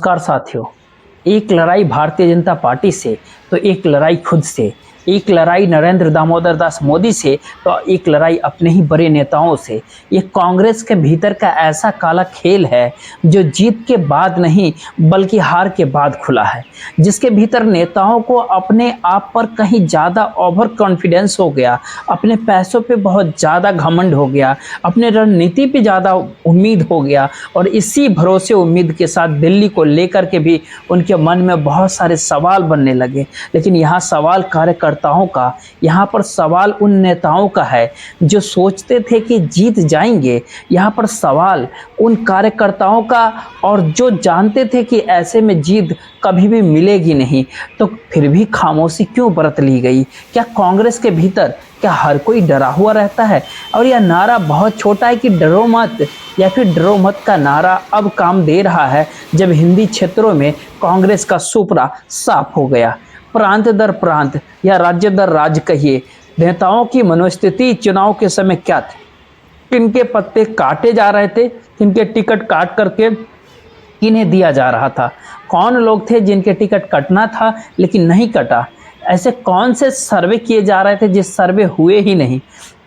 नमस्कार साथियों। एक लड़ाई भारतीय जनता पार्टी से तो एक लड़ाई खुद से, एक लड़ाई नरेंद्र दामोदर दास मोदी से तो एक लड़ाई अपने ही बड़े नेताओं से। ये कांग्रेस के भीतर का ऐसा काला खेल है जो जीत के बाद नहीं बल्कि हार के बाद खुला है, जिसके भीतर नेताओं को अपने आप पर कहीं ज़्यादा ओवर कॉन्फिडेंस हो गया, अपने पैसों पे बहुत ज़्यादा घमंड हो गया, अपने रणनीति पे ज़्यादा उम्मीद हो गया और इसी भरोसे उम्मीद के साथ दिल्ली को लेकर के भी उनके मन में बहुत सारे सवाल बनने लगे। लेकिन यहाँ सवाल कार्यकर्ताओं का, यहाँ पर सवाल उन नेताओं का है जो सोचते थे कि जीत जाएंगे। यहाँ पर सवाल उन कार्यकर्ताओं का और जो जानते थे कि ऐसे में जीत कभी भी मिलेगी नहीं, तो फिर भी खामोशी क्यों बरत ली गई? क्या कांग्रेस के भीतर क्या हर कोई डरा हुआ रहता है? और यह नारा बहुत छोटा है कि डरो मत या फिर डरो मत का नारा अब काम दे रहा है जब हिंदी क्षेत्रों में कांग्रेस का सुपड़ा साफ हो गया। प्रांत दर प्रांत या राज्य दर राज्य कहिए, नेताओं की मनोस्थिति चुनाव के समय क्या थी? किनके पत्ते काटे जा रहे थे, किनके टिकट काट करके किन्हें दिया जा रहा था? कौन लोग थे जिनके टिकट कटना था लेकिन नहीं कटा? ऐसे कौन से सर्वे किए जा रहे थे जिस सर्वे हुए ही नहीं?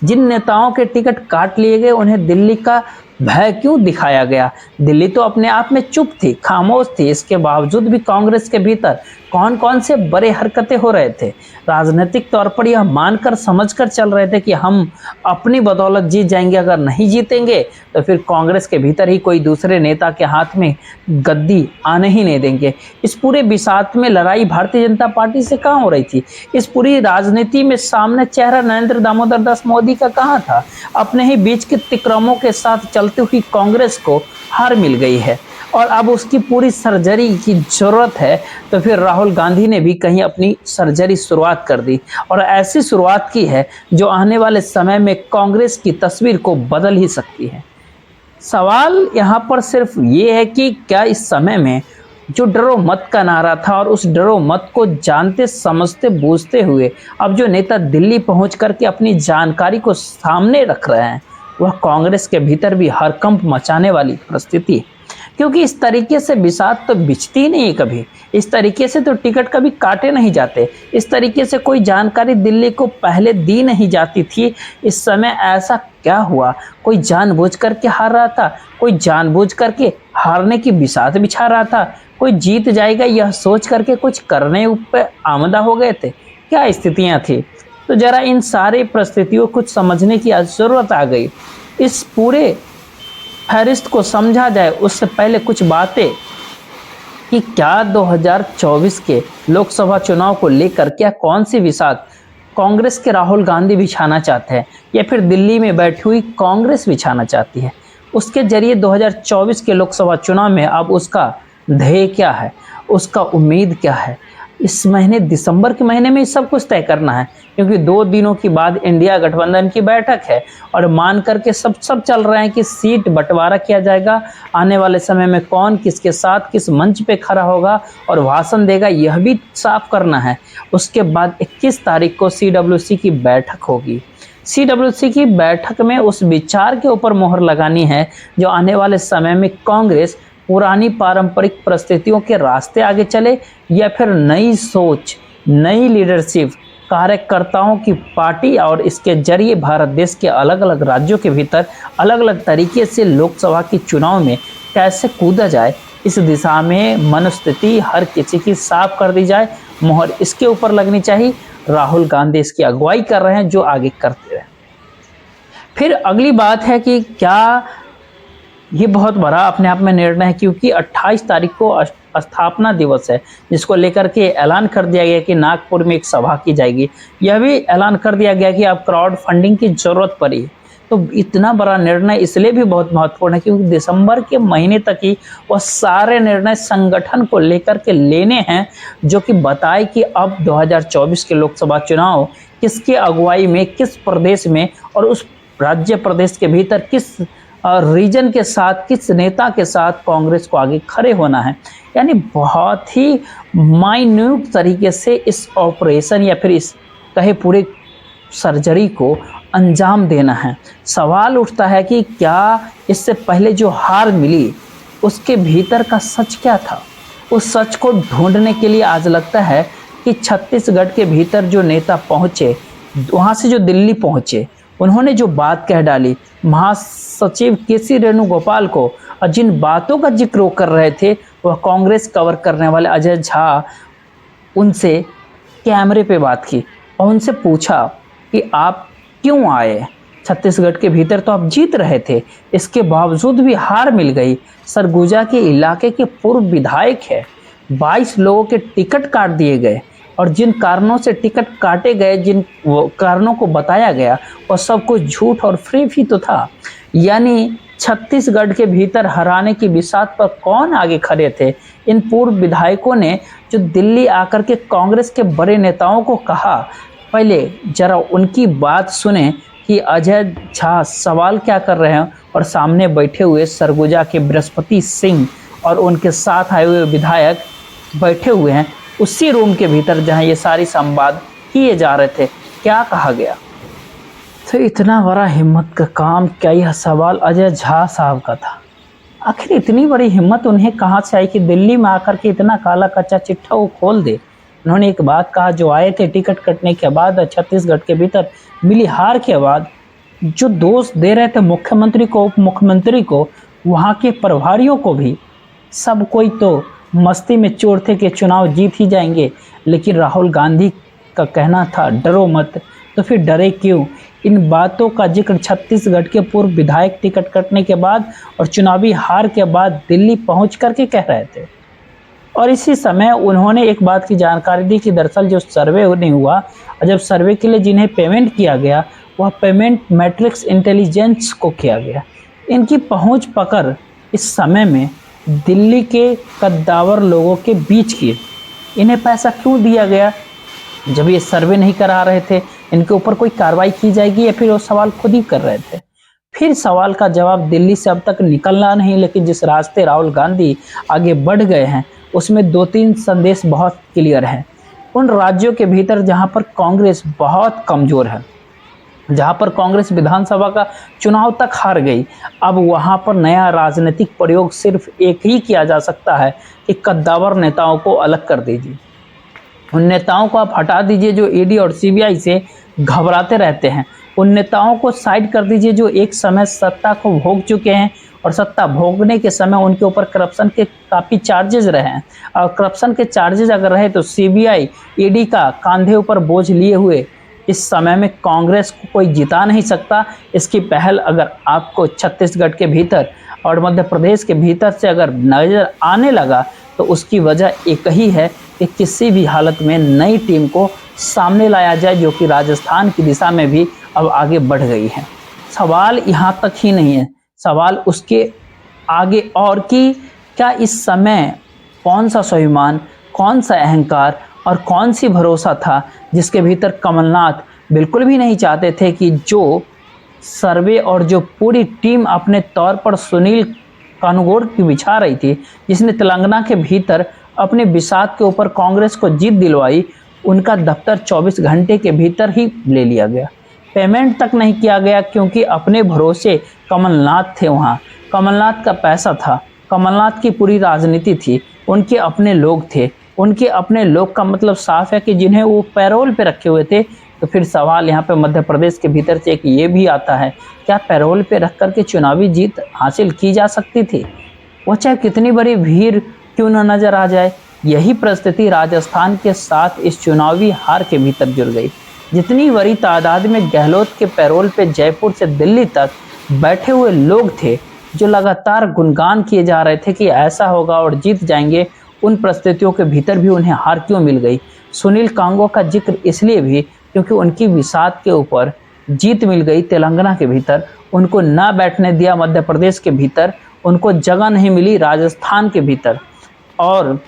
जिन नेताओं के टिकट काट लिए गए उन्हें दिल्ली का भय क्यों दिखाया गया? दिल्ली तो अपने आप में चुप थी, खामोश थी। इसके बावजूद भी कांग्रेस के भीतर कौन कौन से बड़े हरकतें हो रहे थे? राजनीतिक तौर पर यह मानकर समझकर चल रहे थे कि हम अपनी बदौलत जीत जाएंगे, अगर नहीं जीतेंगे तो फिर कांग्रेस के भीतर ही कोई दूसरे नेता के हाथ में गद्दी आने ही नहीं देंगे। इस पूरे बिसात में लड़ाई भारतीय जनता पार्टी से कहाँ हो रही थी? इस पूरी राजनीति में सामने चेहरा नरेंद्र दामोदर दास मोदी का कहाँ था? अपने ही बीच के तिक्रमों के साथ चलती हुई कांग्रेस को हार मिल गई है और अब उसकी पूरी सर्जरी की जरूरत है। तो फिर राहुल गांधी ने भी कहीं अपनी सर्जरी शुरुआत कर दी और ऐसी शुरुआत की है जो आने वाले समय में कांग्रेस की तस्वीर को बदल ही सकती है। सवाल यहाँ पर सिर्फ ये है कि क्या इस समय में जो डरो मत का नारा था और उस डरो मत को जानते समझते बूझते हुए अब जो नेता दिल्ली पहुंच करके अपनी जानकारी को सामने रख रहे हैं, वह कांग्रेस के भीतर भी हड़कंप मचाने वाली परिस्थिति है। क्योंकि इस तरीके से बिसात तो बिछती ही नहीं है कभी, इस तरीके से तो टिकट कभी काटे नहीं जाते, इस तरीके से कोई जानकारी दिल्ली को पहले दी नहीं जाती थी। इस समय ऐसा क्या हुआ? कोई जानबूझ करके हार रहा था, कोई जानबूझ करके हारने की बिसात बिछा रहा था, कोई जीत जाएगा यह सोच करके कुछ करने पर आमदा हो गए थे? क्या स्थितियां थी? तो जरा इन सारे परिस्थितियों को समझने की जरूरत आ गई। इस पूरे फहरिस्त को समझा जाए उससे पहले कुछ बातें कि क्या 2024 के लोकसभा चुनाव को लेकर क्या कौन सी बिसात कांग्रेस के राहुल गांधी बिछाना चाहते हैं या फिर दिल्ली में बैठी हुई कांग्रेस बिछाना चाहती है? उसके जरिए 2024 के लोकसभा चुनाव में अब उसका ध्येय क्या है, उसका उम्मीद क्या है? इस महीने दिसंबर के महीने में सब कुछ तय करना है, क्योंकि 2 दिनों के बाद इंडिया गठबंधन की बैठक है और मान करके सब चल रहे हैं कि सीट बंटवारा किया जाएगा। आने वाले समय में कौन किसके साथ किस मंच पे खड़ा होगा और भाषण देगा यह भी साफ करना है। उसके बाद 21 तारीख को CWC की बैठक होगी। CWC की बैठक में उस विचार के ऊपर मोहर लगानी है जो आने वाले समय में कांग्रेस पुरानी पारंपरिक परिस्थितियों के रास्ते आगे चले या फिर नई सोच, नई लीडरशिप, कार्यकर्ताओं की पार्टी और इसके जरिए भारत देश के अलग अलग राज्यों के भीतर अलग अलग तरीके से लोकसभा के चुनाव में कैसे कूदा जाए, इस दिशा में मनोस्थिति हर किसी की साफ कर दी जाए। मोहर इसके ऊपर लगनी चाहिए। राहुल गांधी इसकी अगुवाई कर रहे हैं, जो आगे करते रहे। फिर अगली बात है कि क्या ये बहुत बड़ा अपने आप में निर्णय है, क्योंकि 28 तारीख को स्थापना दिवस है जिसको लेकर के ऐलान कर दिया गया कि नागपुर में एक सभा की जाएगी। यह भी ऐलान कर दिया गया कि अब क्राउड फंडिंग की जरूरत पड़ी। तो इतना बड़ा निर्णय इसलिए भी बहुत महत्वपूर्ण है क्योंकि दिसंबर के महीने तक ही वह सारे निर्णय संगठन को लेकर के लेने हैं, जो कि बताए कि अब 2024 के लोकसभा चुनाव किसके अगुवाई में, किस प्रदेश में और उस राज्य प्रदेश के भीतर किस रीजन के साथ, किस नेता के साथ कांग्रेस को आगे खड़े होना है। यानी बहुत ही माइन्यूट तरीके से इस ऑपरेशन या फिर इस कहे पूरे सर्जरी को अंजाम देना है। सवाल उठता है कि क्या इससे पहले जो हार मिली उसके भीतर का सच क्या था? उस सच को ढूंढने के लिए आज लगता है कि छत्तीसगढ़ के भीतर जो नेता पहुंचे, वहां से जो दिल्ली पहुंचे, उन्होंने जो बात कह डाली महासचिव केसी वेणुगोपाल को, और जिन बातों का जिक्र वो कर रहे थे, वह कांग्रेस कवर करने वाले अजय झा उनसे कैमरे पे बात की और उनसे पूछा कि आप क्यों आए, छत्तीसगढ़ के भीतर तो आप जीत रहे थे, इसके बावजूद भी हार मिल गई। सरगुजा के इलाके के पूर्व विधायक है, 22 लोगों के टिकट काट दिए गए, और जिन कारणों से टिकट काटे गए, जिन कारणों को बताया गया, वह सब कुछ झूठ और फ्री भी तो था। यानी छत्तीसगढ़ के भीतर हराने की बिसात पर कौन आगे खड़े थे? इन पूर्व विधायकों ने जो दिल्ली आकर के कांग्रेस के बड़े नेताओं को कहा, पहले जरा उनकी बात सुने कि अजय झा सवाल क्या कर रहे हैं, और सामने बैठे हुए सरगुजा के बृहस्पति सिंह और उनके साथ आए हुए विधायक बैठे हुए हैं उसी रूम के भीतर जहां ये सारी संवाद किए जा रहे थे। क्या कहा गया? तो इतना बड़ा हिम्मत का काम, क्या यह सवाल अजय झा साहब का था? आखिर इतनी बड़ी हिम्मत उन्हें कहाँ से आई कि दिल्ली में आकर के इतना काला कच्चा चिट्ठा वो खोल दे? उन्होंने एक बात कहा, जो आए थे टिकट कटने के बाद, छत्तीसगढ़ के भीतर मिली हार के बाद, जो दोष दे रहे थे मुख्यमंत्री को, उप मुख्यमंत्री को, वहाँ के प्रभारियों को भी, सब कोई तो मस्ती में चोर थे कि चुनाव जीत ही जाएंगे। लेकिन राहुल गांधी का कहना था डरो मत, तो फिर डरे क्यों? इन बातों का जिक्र छत्तीसगढ़ के पूर्व विधायक टिकट कटने के बाद और चुनावी हार के बाद दिल्ली पहुंच करके कह रहे थे। और इसी समय उन्होंने एक बात की जानकारी दी कि दरअसल जो सर्वे नहीं हुआ, और जब सर्वे के लिए जिन्हें पेमेंट किया गया, वह पेमेंट मैट्रिक्स इंटेलिजेंस को किया गया। इनकी पहुंच पकड़ इस समय में दिल्ली के कद्दावर लोगों के बीच की। इन्हें पैसा क्यों दिया गया जब ये सर्वे नहीं करा रहे थे? इनके ऊपर कोई कार्रवाई की जाएगी या फिर वो सवाल खुद ही कर रहे थे? फिर सवाल का जवाब दिल्ली से अब तक निकलना नहीं, लेकिन जिस रास्ते राहुल गांधी आगे बढ़ गए हैं उसमें 2-3 संदेश बहुत क्लियर हैं। उन राज्यों के भीतर जहां पर कांग्रेस बहुत कमजोर है, जहां पर कांग्रेस विधानसभा का चुनाव तक हार गई, अब वहां पर नया राजनीतिक प्रयोग सिर्फ एक ही किया जा सकता है कि कद्दावर नेताओं को अलग कर दीजिए। उन नेताओं को आप हटा दीजिए जो ईडी और सीबीआई से घबराते रहते हैं। उन नेताओं को साइड कर दीजिए जो एक समय सत्ता को भोग चुके हैं, और सत्ता भोगने के समय उनके ऊपर करप्शन के काफ़ी चार्जेस रहे हैं, और करप्शन के चार्जेस अगर रहे तो सीबीआई ईडी का कांधे ऊपर बोझ लिए हुए इस समय में कांग्रेस को कोई जिता नहीं सकता। इसकी पहल अगर आपको छत्तीसगढ़ के भीतर और मध्य प्रदेश के भीतर से अगर नज़र आने लगा, तो उसकी वजह एक ही है कि किसी भी हालत में नई टीम को सामने लाया जाए, जो कि राजस्थान की दिशा में भी अब आगे बढ़ गई है। सवाल यहाँ तक ही नहीं है, सवाल उसके आगे और कि क्या इस समय कौन सा स्वाभिमान, कौन सा अहंकार और कौन सी भरोसा था जिसके भीतर कमलनाथ बिल्कुल भी नहीं चाहते थे कि जो सर्वे और जो पूरी टीम अपने तौर पर सुनील कानूगोड़ की बिछा रही थी, जिसने तेलंगाना के भीतर अपने बिसात के ऊपर कांग्रेस को जीत दिलवाई, उनका दफ्तर 24 घंटे के भीतर ही ले लिया गया। पेमेंट तक नहीं किया गया, क्योंकि अपने भरोसे कमलनाथ थे वहाँ, कमलनाथ का पैसा था, कमलनाथ की पूरी राजनीति थी, उनके अपने लोग थे। उनके अपने लोग का मतलब साफ है कि जिन्हें वो पैरोल पे रखे हुए थे। तो फिर सवाल यहाँ पे मध्य प्रदेश के भीतर से एक ये भी आता है, क्या पैरोल पे रख करके चुनावी जीत हासिल की जा सकती थी? वो चाहे कितनी बड़ी भीड़ क्यों न नजर आ जाए। यही परिस्थिति राजस्थान के साथ इस चुनावी हार के भीतर जुड़ गई। जितनी बड़ी तादाद में गहलोत के पैरोल पे जयपुर से दिल्ली तक बैठे हुए लोग थे, जो लगातार गुणगान किए जा रहे थे कि ऐसा होगा और जीत जाएंगे, उन परिस्थितियों के भीतर भी उन्हें हार क्यों मिल गई? सुनील कांगो का जिक्र इसलिए भी क्योंकि उनकी बिसात के ऊपर जीत मिल गई तेलंगाना के भीतर, उनको ना बैठने दिया मध्य प्रदेश के भीतर, उनको जगह नहीं मिली राजस्थान के भीतर, और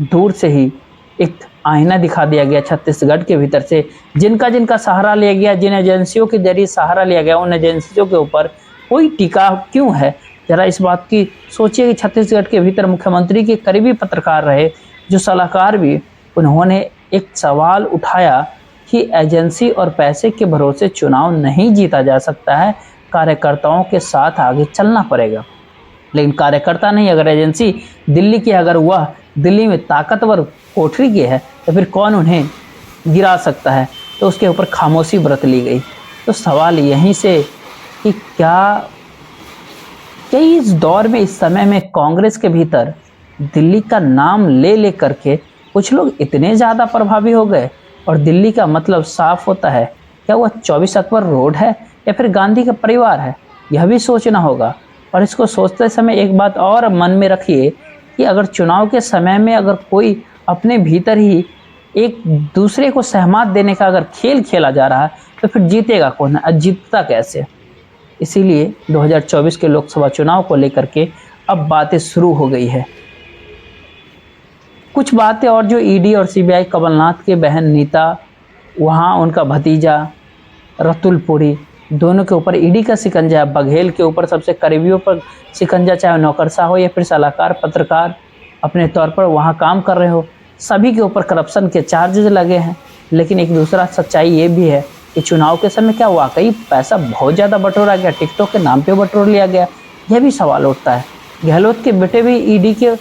दूर से ही एक आईना दिखा दिया गया छत्तीसगढ़ के भीतर से। जिनका जिनका सहारा लिया गया, जिन एजेंसियों के जरिए सहारा लिया गया, उन एजेंसियों के ऊपर कोई टीका क्यों है? जरा इस बात की सोचिए कि छत्तीसगढ़ के भीतर मुख्यमंत्री के करीबी पत्रकार रहे, जो सलाहकार भी, उन्होंने एक सवाल उठाया कि एजेंसी और पैसे के भरोसे चुनाव नहीं जीता जा सकता है, कार्यकर्ताओं के साथ आगे चलना पड़ेगा। लेकिन कार्यकर्ता नहीं, अगर एजेंसी दिल्ली की अगर वह दिल्ली में ताकतवर कोठरी की है तो फिर कौन उन्हें गिरा सकता है। तो उसके ऊपर खामोशी बरत ली गई। तो सवाल यहीं से कि क्या इस दौर में, इस समय में कांग्रेस के भीतर दिल्ली का नाम ले ले करके कुछ लोग इतने ज़्यादा प्रभावी हो गए, और दिल्ली का मतलब साफ होता है, क्या वह 24 अकबर रोड है या फिर गांधी का परिवार है, यह भी सोचना होगा। और इसको सोचते समय एक बात और मन में रखिए कि अगर चुनाव के समय में अगर कोई अपने भीतर ही एक दूसरे को सहमत देने का अगर खेल खेला जा रहा है तो फिर जीतेगा कौन और जीतता कैसे। इसीलिए 2024 के लोकसभा चुनाव को लेकर के अब बातें शुरू हो गई है। कुछ बातें और जो ईडी और सीबीआई, कमलनाथ के बहन नीता, वहाँ उनका भतीजा रतुल पुरी, दोनों के ऊपर ईडी का शिकंजा है। बघेल के ऊपर सबसे करीबियों पर शिकंजा, चाहे नौकरशाह हो या फिर सलाहकार पत्रकार अपने तौर पर वहाँ काम कर रहे हो, सभी के ऊपर करप्शन के चार्जेस लगे हैं। लेकिन एक दूसरा सच्चाई ये भी है कि चुनाव के समय क्या वाकई पैसा बहुत ज़्यादा बटोरा गया, टिकटॉक के नाम पे बटोर लिया गया, यह भी सवाल उठता है। गहलोत के बेटे भी ईडी के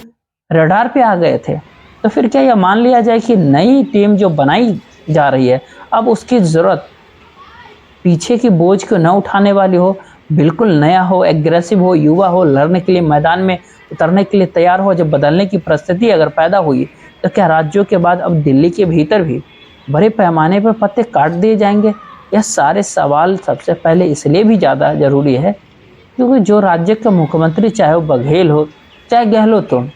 रडार पे आ गए थे। तो फिर क्या यह मान लिया जाए कि नई टीम जो बनाई जा रही है अब उसकी ज़रूरत पीछे की बोझ को न उठाने वाली हो, बिल्कुल नया हो, एग्रेसिव हो, युवा हो, लड़ने के लिए मैदान में उतरने के लिए तैयार हो। जब बदलने की परिस्थिति अगर पैदा हुई तो क्या राज्यों के बाद अब दिल्ली के भीतर भी बड़े पैमाने पर पत्ते काट दिए जाएंगे? यह सारे सवाल सबसे पहले इसलिए भी ज़्यादा ज़रूरी है क्योंकि जो राज्य के मुख्यमंत्री, चाहे वो बघेल हो चाहे गहलोत हो,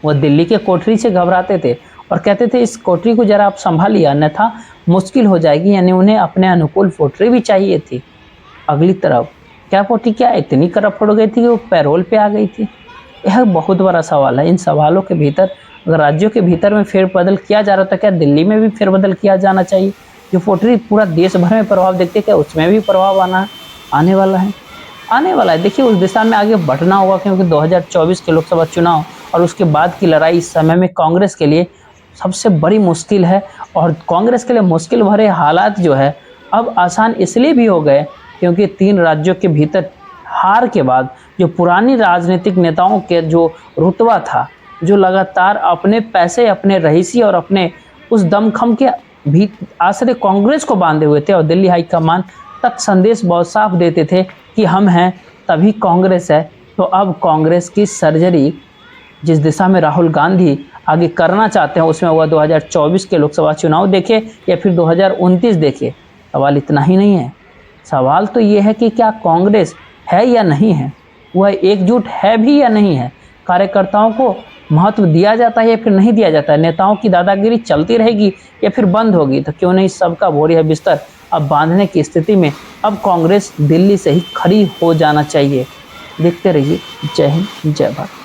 वो दिल्ली के कोठरी से घबराते थे और कहते थे इस कोठरी को जरा आप संभालिए अन्यथा मुश्किल हो जाएगी। यानी उन्हें अपने अनुकूल कोठरी भी चाहिए थी। अगली तरफ क्या कोठरी क्या इतनी करप्ट हो गई थी कि वो पैरोल पे आ गई थी? यह बहुत बड़ा सवाल है। इन सवालों के भीतर अगर राज्यों के भीतर में फेरबदल किया जा रहा था, क्या दिल्ली में भी फेरबदल किया जाना चाहिए? जो कोठरी पूरा देश भर में प्रभाव देखते, क्या उसमें भी प्रभाव आने वाला है? देखिए उस दिशा में आगे बढ़ना होगा क्योंकि 2024 के लोकसभा चुनाव और उसके बाद की लड़ाई इस समय में कांग्रेस के लिए सबसे बड़ी मुश्किल है। और कांग्रेस के लिए मुश्किल भरे हालात जो है अब आसान इसलिए भी हो गए क्योंकि 3 राज्यों के भीतर हार के बाद जो पुरानी राजनीतिक नेताओं के जो रुतबा था, जो लगातार अपने पैसे, अपने रईसी और अपने उस दमखम के भी आश्रय कांग्रेस को बांधे हुए थे और दिल्ली हाईकमान तक संदेश बहुत साफ देते थे कि हम हैं तभी कांग्रेस है। तो अब कांग्रेस की सर्जरी जिस दिशा में राहुल गांधी आगे करना चाहते हैं उसमें वह 2024 के लोकसभा चुनाव देखे या फिर 2029 देखे, सवाल इतना ही नहीं है। सवाल तो ये है कि क्या कांग्रेस है या नहीं है, वह एकजुट है भी या नहीं है, कार्यकर्ताओं को महत्व दिया जाता है या फिर नहीं दिया जाता है, नेताओं की दादागिरी चलती रहेगी या फिर बंद होगी। तो क्यों नहीं सबका बोरिया बिस्तर अब बांधने की स्थिति में अब कांग्रेस दिल्ली से ही खड़ी हो जाना चाहिए। देखते रहिए। जय हिंद, जय भारत।